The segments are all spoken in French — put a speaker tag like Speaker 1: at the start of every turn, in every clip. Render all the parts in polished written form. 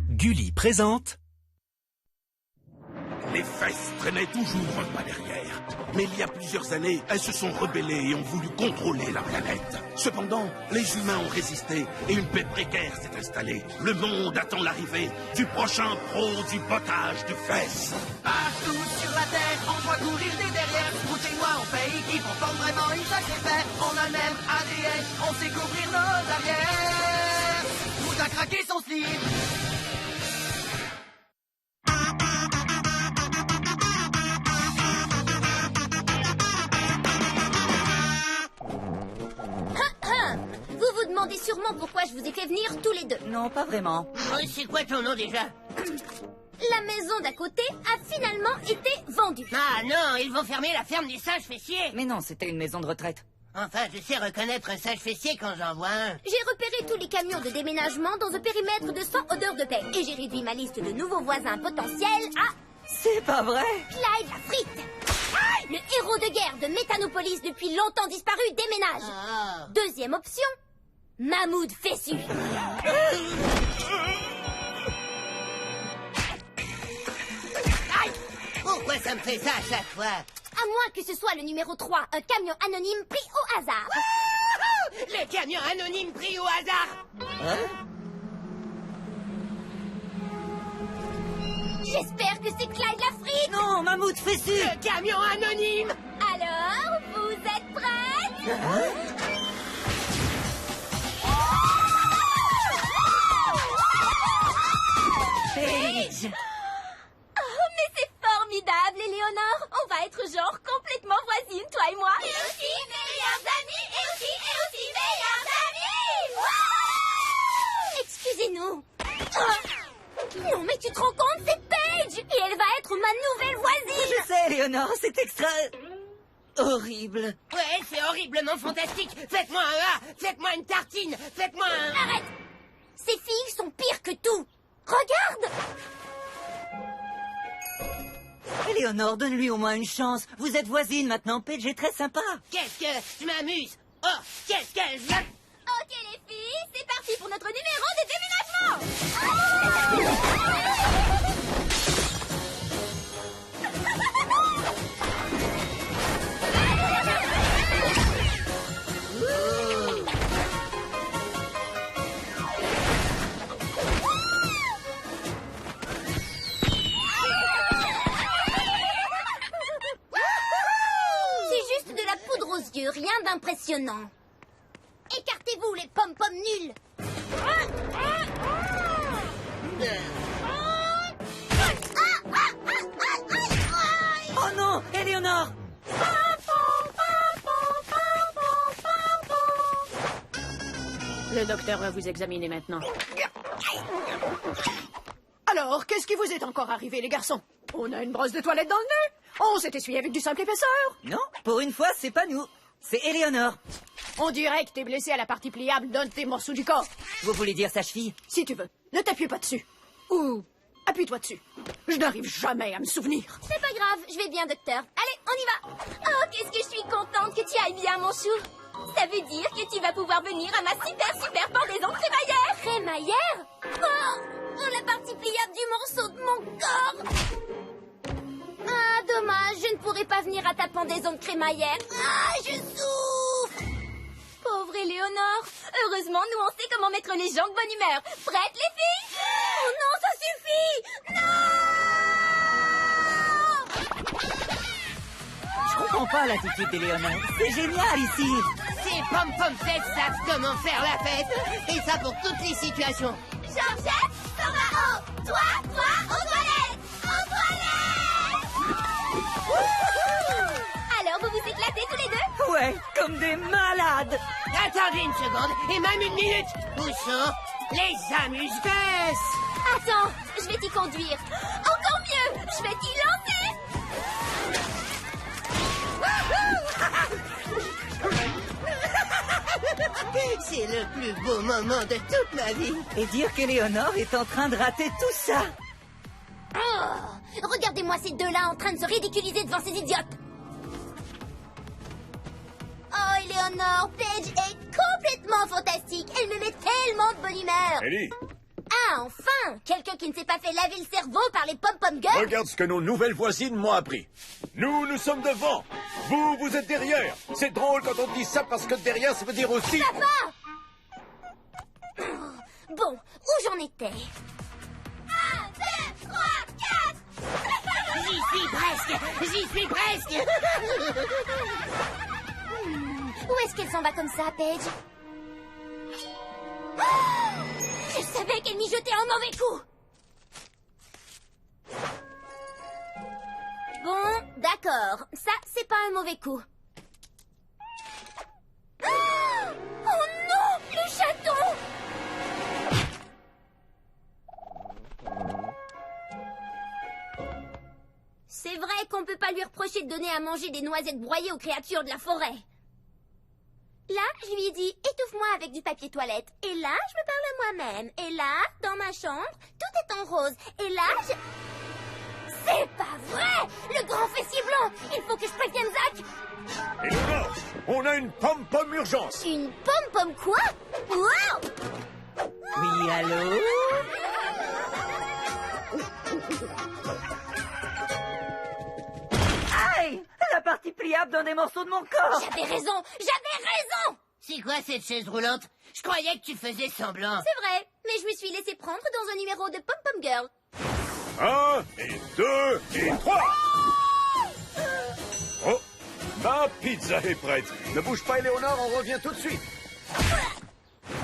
Speaker 1: Gulli présente.
Speaker 2: Les fesses traînaient toujours un pas derrière. Mais il y a plusieurs années, elles se sont rebellées et ont voulu contrôler la planète. Cependant, les humains ont résisté et une paix précaire s'est installée. Le monde attend l'arrivée du prochain pro du potage de fesses.
Speaker 3: Partout sur la terre, on voit courir des derrière. Rouge et noir, on fait équipe, on forme vraiment une sacrée paire. On a le même ADN, on sait couvrir nos arrières. Rouge a craqué son slip.
Speaker 4: Vous vous demandez sûrement pourquoi je vous ai fait venir tous les deux.
Speaker 5: Non, pas vraiment.
Speaker 3: C'est quoi ton nom déjà?
Speaker 4: La maison d'à côté a finalement été vendue.
Speaker 3: Ah non, ils vont fermer la ferme des singes fessiers.
Speaker 5: Mais non, c'était une maison de retraite.
Speaker 3: Enfin, je sais reconnaître un singe fessier quand j'en vois un.
Speaker 4: J'ai repéré tous les camions de déménagement dans un périmètre de 100 odeurs de paix. Et j'ai réduit ma liste de nouveaux voisins potentiels à
Speaker 5: C'est pas vrai.
Speaker 4: Clyde la frite. Le héros de guerre de Méthanopolis depuis longtemps disparu déménage.
Speaker 3: Ah.
Speaker 4: Deuxième option, Mahmoud Fessu.
Speaker 3: Aïe! Pourquoi ça me fait ça à chaque fois?
Speaker 4: À moins que ce soit le numéro 3, un camion anonyme pris au hasard.
Speaker 3: Wouhou! Le camion anonyme pris au hasard.
Speaker 4: J'espère que c'est Clyde la frite.
Speaker 5: Non, Mammouth Fessu.
Speaker 3: Le camion anonyme.
Speaker 4: Alors, vous êtes prêts?
Speaker 5: Paige.
Speaker 4: Oh, mais c'est formidable, Éléonore. On va être genre complètement voisines, toi et moi. Et aussi meilleures amies, et aussi meilleures amies. Excusez-nous. Oh. Non, mais tu te rends compte, c'est Paige. Et elle va être ma nouvelle voisine.
Speaker 5: Je sais, Léonore, c'est extra... horrible.
Speaker 3: Ouais, c'est horriblement fantastique. Faites-moi un A, faites-moi une tartine, faites-moi un...
Speaker 4: Arrête. Ces filles sont pires que tout. Regarde.
Speaker 5: Éléonore, donne-lui au moins une chance. Vous êtes voisine maintenant, Paige est très sympa.
Speaker 3: Qu'est-ce que... Je m'amuse. Oh, qu'est-ce que je...
Speaker 4: Ok les filles, c'est parti pour notre numéro de déménagement. C'est juste de la poudre aux yeux, rien d'impressionnant. Écartez-vous, les pom-pom nuls.
Speaker 5: Oh non, Éléonore.
Speaker 6: Le docteur va vous examiner maintenant.
Speaker 7: Alors, qu'est-ce qui vous est encore arrivé, les garçons? On a une brosse de toilette dans le nez? On s'est essuyé avec du simple épaisseur?
Speaker 5: Non, pour une fois, c'est pas nous. C'est Éléonore.
Speaker 7: On dirait que t'es blessé à la partie pliable d'un de tes morceaux du corps.
Speaker 5: Vous voulez dire sage-fille?
Speaker 7: Si tu veux, ne t'appuie pas dessus. Ou appuie-toi dessus. Je n'arrive jamais à me souvenir.
Speaker 4: C'est pas grave, je vais bien, docteur. Allez, on y va. Oh, qu'est-ce que je suis contente que tu ailles bien, mon chou. Ça veut dire que tu vas pouvoir venir à ma super pendaison crémaillère. Crémaillère? Oh, la partie pliable du morceau de mon corps. Ah, dommage, je ne pourrai pas venir à ta pendaison de crémaillère. Ah, je souffre. Pauvre Éléonore. Heureusement, nous, on sait comment mettre les gens de bonne humeur. Prêtes, les filles? Oh non, ça suffit. Non!
Speaker 5: Je comprends pas l'attitude d'Éléonore. C'est génial ici.
Speaker 3: Ces pom-pom-fesses savent comment faire la fête. Et ça pour toutes les situations.
Speaker 4: Georgette, sors là-haut. Toi, aux toilettes. Aux toilettes. Alors, vous vous éclatez tous les deux?
Speaker 5: Ouais, comme des malades.
Speaker 3: Attendez une seconde, et même une minute. Où sont les amuse-fesses?
Speaker 4: Attends, je vais t'y conduire. Encore mieux, je vais t'y lancer.
Speaker 3: C'est le plus beau moment de toute ma vie.
Speaker 5: Et dire qu'Éléonore est en train de rater tout ça.
Speaker 4: Oh, regardez-moi ces deux-là en train de se ridiculiser devant ces idiotes. Oh, Éléonore, Paige est complètement fantastique. Elle me met tellement de bonne bonne humeur.
Speaker 8: Ellie,
Speaker 4: Ah, enfin! Quelqu'un qui ne s'est pas fait laver le cerveau par les pom-pom girls?
Speaker 8: regarde ce que nos nouvelles voisines m'ont appris. Nous sommes devant. Vous êtes derrière. C'est drôle quand on dit ça parce que derrière, ça veut dire aussi...
Speaker 4: Papa! Bon, où j'en étais? 1, 2, 3, 4!
Speaker 6: J'y suis presque.
Speaker 4: Où est-ce qu'elle s'en va comme ça, Paige? Oh, je savais qu'elle mijotait un mauvais coup! Bon, d'accord. Ça, c'est pas un mauvais coup. Oh non! Le chaton! C'est vrai qu'on peut pas lui reprocher de donner à manger des noisettes broyées aux créatures de la forêt. Là, je lui ai dit, étouffe-moi avec du papier toilette. Et là, je me parle à moi-même. Et là, dans ma chambre, tout est en rose. Et là, je... C'est pas vrai! Le grand fessier blanc! Il faut que je prévienne Zach!
Speaker 8: Eleonore, on a une pom-pom urgence.
Speaker 4: Une pom-pom quoi? Wow!
Speaker 5: Oui, allô? Aïe! La partie pliable d'un des morceaux de mon corps!
Speaker 4: J'avais raison! J'avais raison!
Speaker 6: C'est quoi cette chaise roulante? Je croyais que tu faisais semblant.
Speaker 4: C'est vrai, mais je me suis laissé prendre dans un numéro de Pom-Pom Girl.
Speaker 8: 1, et 2, et 3. Oh, ma pizza est prête. Ne bouge pas, Eleonore, on revient tout de suite.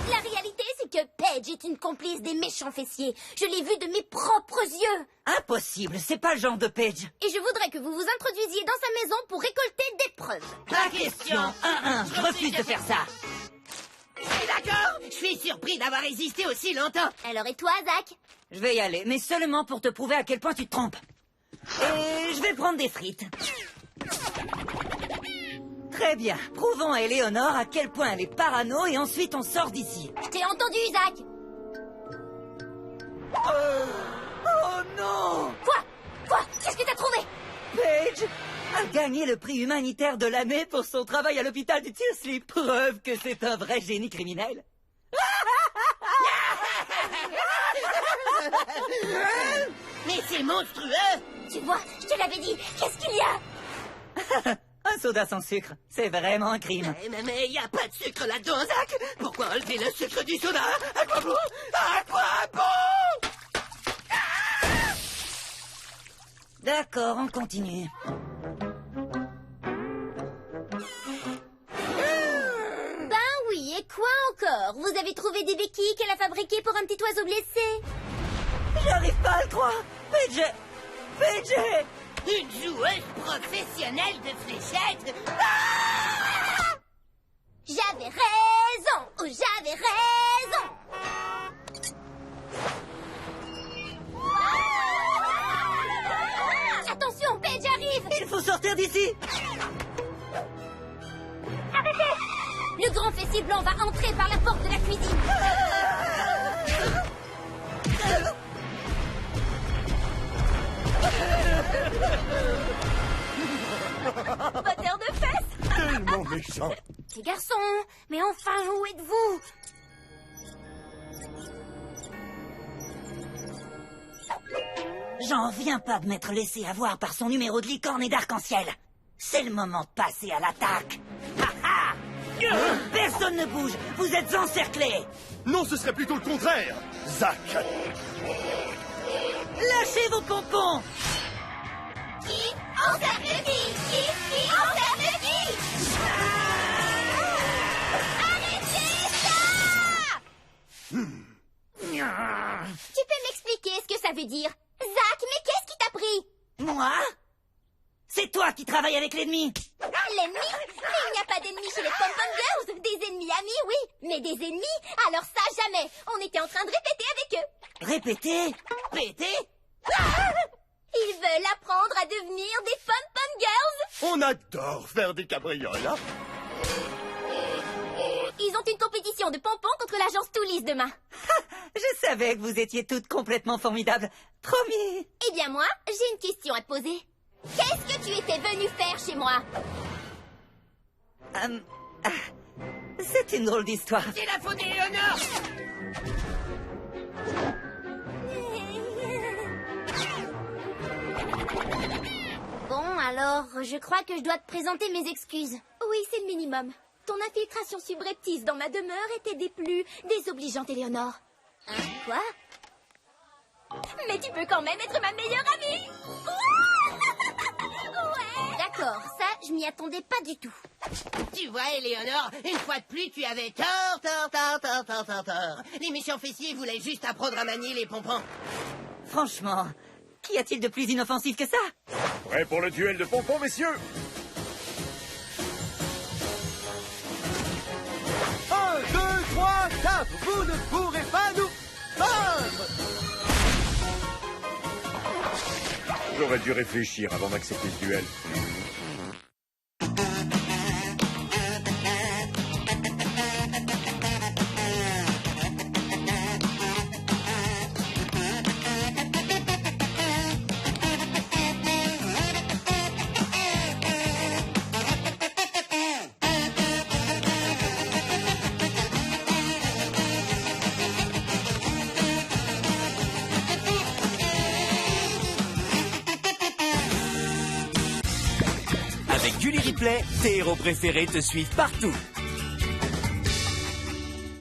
Speaker 4: La réalité, c'est que Paige est une complice des méchants fessiers. Je l'ai vue de mes propres yeux.
Speaker 5: Impossible, c'est pas le genre de Paige.
Speaker 4: Et je voudrais que vous vous introduisiez dans sa maison pour récolter des preuves.
Speaker 5: La question 1-1, je refuse de faire ça.
Speaker 6: D'accord. Je suis surpris d'avoir résisté aussi longtemps.
Speaker 4: Alors et toi, Zach?
Speaker 5: Je vais y aller, mais seulement pour te prouver à quel point tu te trompes. Et je vais prendre des frites. Très bien, prouvons à Eleonore à quel point elle est parano et ensuite on sort d'ici.
Speaker 4: Je t'ai entendu, Zach.
Speaker 5: Oh non!
Speaker 4: Quoi? Qu'est-ce que t'as trouvé?
Speaker 5: Paige a gagné le prix humanitaire de l'année pour son travail à l'hôpital du Tearslip. Preuve que c'est un vrai génie criminel.
Speaker 6: Mais c'est monstrueux.
Speaker 4: Tu vois, je te l'avais dit. Qu'est-ce qu'il y a?
Speaker 5: Un soda sans sucre, c'est vraiment un crime.
Speaker 6: Mais y a pas de sucre là-dedans, Zach. Pourquoi enlever le sucre du soda? À quoi bon? À quoi bon?
Speaker 5: D'accord, on continue.
Speaker 4: Ben oui, et quoi encore? Vous avez trouvé des béquilles qu'elle a fabriquées pour un petit oiseau blessé?
Speaker 5: J'arrive pas à le croire. Paige!
Speaker 6: Une joueuse professionnelle de fléchettes.
Speaker 4: J'avais raison! Oh, j'avais raison! Attention, Paige arrive!
Speaker 5: Il faut sortir d'ici.
Speaker 4: Arrêtez! Le grand fessier blanc va entrer par la porte de la cuisine. Batteur de fesses!
Speaker 8: Tellement méchant.
Speaker 4: Ces garçons, mais enfin, où êtes-vous?
Speaker 5: J'en viens pas de m'être laissé avoir par son numéro de licorne et d'arc-en-ciel. C'est le moment de passer à l'attaque. Ha ha! Personne ne bouge, vous êtes encerclés.
Speaker 2: Non, ce serait plutôt le contraire. Zach.
Speaker 5: Lâchez vos pompons.
Speaker 4: Qui encercle qui encercle qui? Arrêtez ça! Tu peux m'expliquer ce que ça veut dire? Zach, mais qu'est-ce qui t'a pris?
Speaker 5: Moi? C'est toi qui travailles avec l'ennemi.
Speaker 4: L'ennemi? Mais il n'y a pas d'ennemis chez les Pom-Pom Girls. Des ennemis amis, oui. Mais des ennemis? Alors ça, jamais. On était en train de répéter avec eux.
Speaker 5: Répétez. Pétez.
Speaker 4: Ils veulent apprendre à devenir des Pom-Pom Girls.
Speaker 2: On adore faire des cabrioles, hein?
Speaker 4: Ils ont une compétition de pompons contre l'agence Toulis demain.
Speaker 5: Je savais que vous étiez toutes complètement formidables. Promis.
Speaker 4: Eh bien moi, j'ai une question à te poser. Qu'est-ce que tu étais venu faire chez moi?
Speaker 5: C'est une drôle d'histoire.
Speaker 6: C'est la faute d'Eleonore.
Speaker 4: Alors, je crois que je dois te présenter mes excuses. Oui, c'est le minimum. Ton infiltration subreptice dans ma demeure était des plus désobligeantes, Éléonore. Hein? Quoi? Mais tu peux quand même être ma meilleure amie! Ouais! D'accord, ça, je m'y attendais pas du tout.
Speaker 6: Tu vois, Éléonore, une fois de plus, tu avais tort. Les méchants fessiers voulaient juste apprendre à manier les pompons.
Speaker 5: Franchement, qu'y a-t-il de plus inoffensif que ça?
Speaker 8: Prêt pour le duel de pompons, messieurs?
Speaker 3: 1, 2, 3, 4, vous ne pourrez pas nous vaincre!
Speaker 8: J'aurais dû réfléchir avant d'accepter ce duel.
Speaker 1: Avec Gulli Replay, tes héros préférés te suivent partout.